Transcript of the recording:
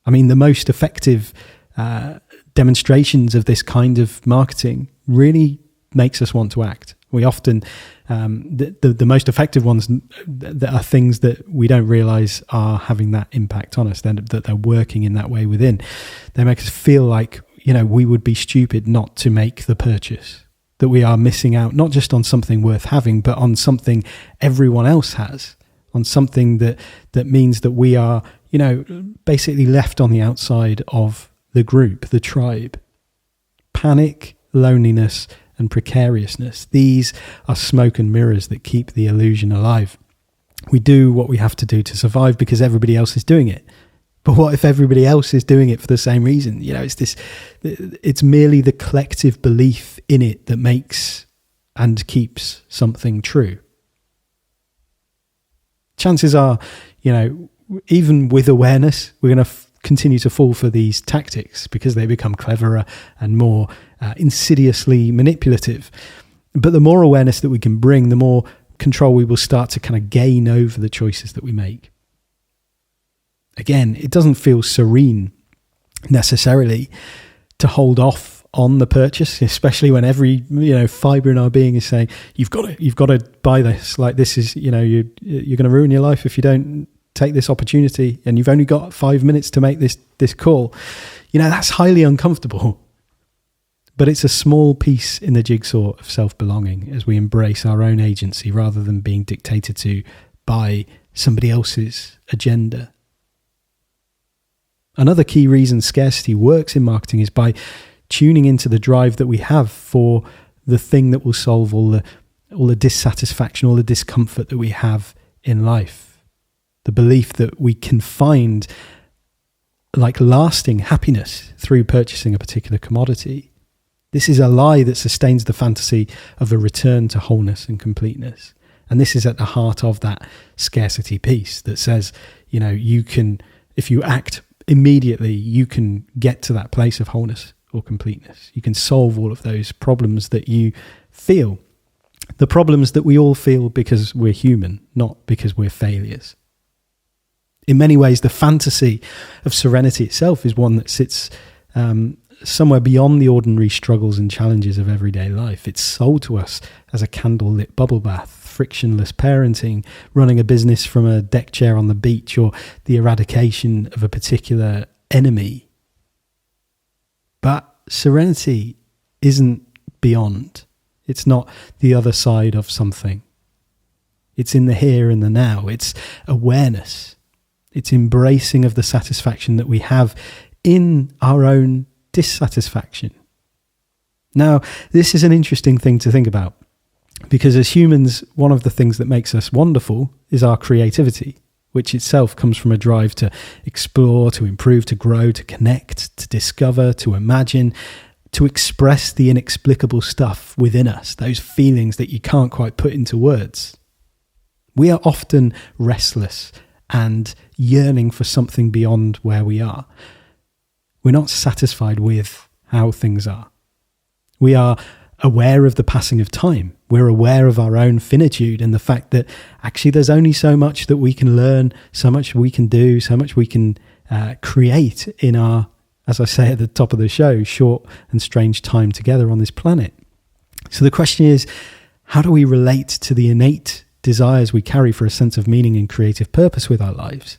I mean, the most effective demonstrations of this kind of marketing really makes us want to act. We often, the most effective ones that are things that we don't realize are having that impact on us, that they're working in that way within. They make us feel like, we would be stupid not to make the purchase, that we are missing out, not just on something worth having, but on something everyone else has, on something that means that we are, basically left on the outside of the group, the tribe. Panic, loneliness, and precariousness. These are smoke and mirrors that keep the illusion alive. We do what we have to do to survive because everybody else is doing it. But what if everybody else is doing it for the same reason? It's merely the collective belief in it that makes and keeps something true. Chances are, even with awareness, we're going to continue to fall for these tactics because they become cleverer and more insidiously manipulative. But the more awareness that we can bring, the more control we will start to kind of gain over the choices that we make. Again, it doesn't feel serene necessarily to hold off on the purchase, especially when every fiber in our being is saying you've got to buy this. Like, this is you're going to ruin your life if you don't take this opportunity, and you've only got 5 minutes to make this call. That's highly uncomfortable. But it's a small piece in the jigsaw of self-belonging as we embrace our own agency rather than being dictated to by somebody else's agenda. Another key reason scarcity works in marketing is by tuning into the drive that we have for the thing that will solve all the dissatisfaction, all the discomfort that we have in life. The belief that we can find lasting happiness through purchasing a particular commodity. This is a lie that sustains the fantasy of a return to wholeness and completeness. And this is at the heart of that scarcity piece that says, you can, if you act immediately, you can get to that place of wholeness or completeness. You can solve all of those problems that you feel. The problems that we all feel because we're human, not because we're failures. In many ways, the fantasy of serenity itself is one that sits somewhere beyond the ordinary struggles and challenges of everyday life. It's sold to us as a candlelit bubble bath, frictionless parenting, running a business from a deck chair on the beach, or the eradication of a particular enemy. But serenity isn't beyond. It's not the other side of something. It's in the here and the now. It's awareness. It's embracing of the satisfaction that we have in our own dissatisfaction. Now, this is an interesting thing to think about, because as humans, one of the things that makes us wonderful is our creativity, which itself comes from a drive to explore, to improve, to grow, to connect, to discover, to imagine, to express the inexplicable stuff within us, those feelings that you can't quite put into words. We are often restless and yearning for something beyond where we are. We're not satisfied with how things are. We are aware of the passing of time. We're aware of our own finitude and the fact that actually there's only so much that we can learn, so much we can do, so much we can create in our, as I say at the top of the show, short and strange time together on this planet. So the question is, how do we relate to the innate desires we carry for a sense of meaning and creative purpose with our lives?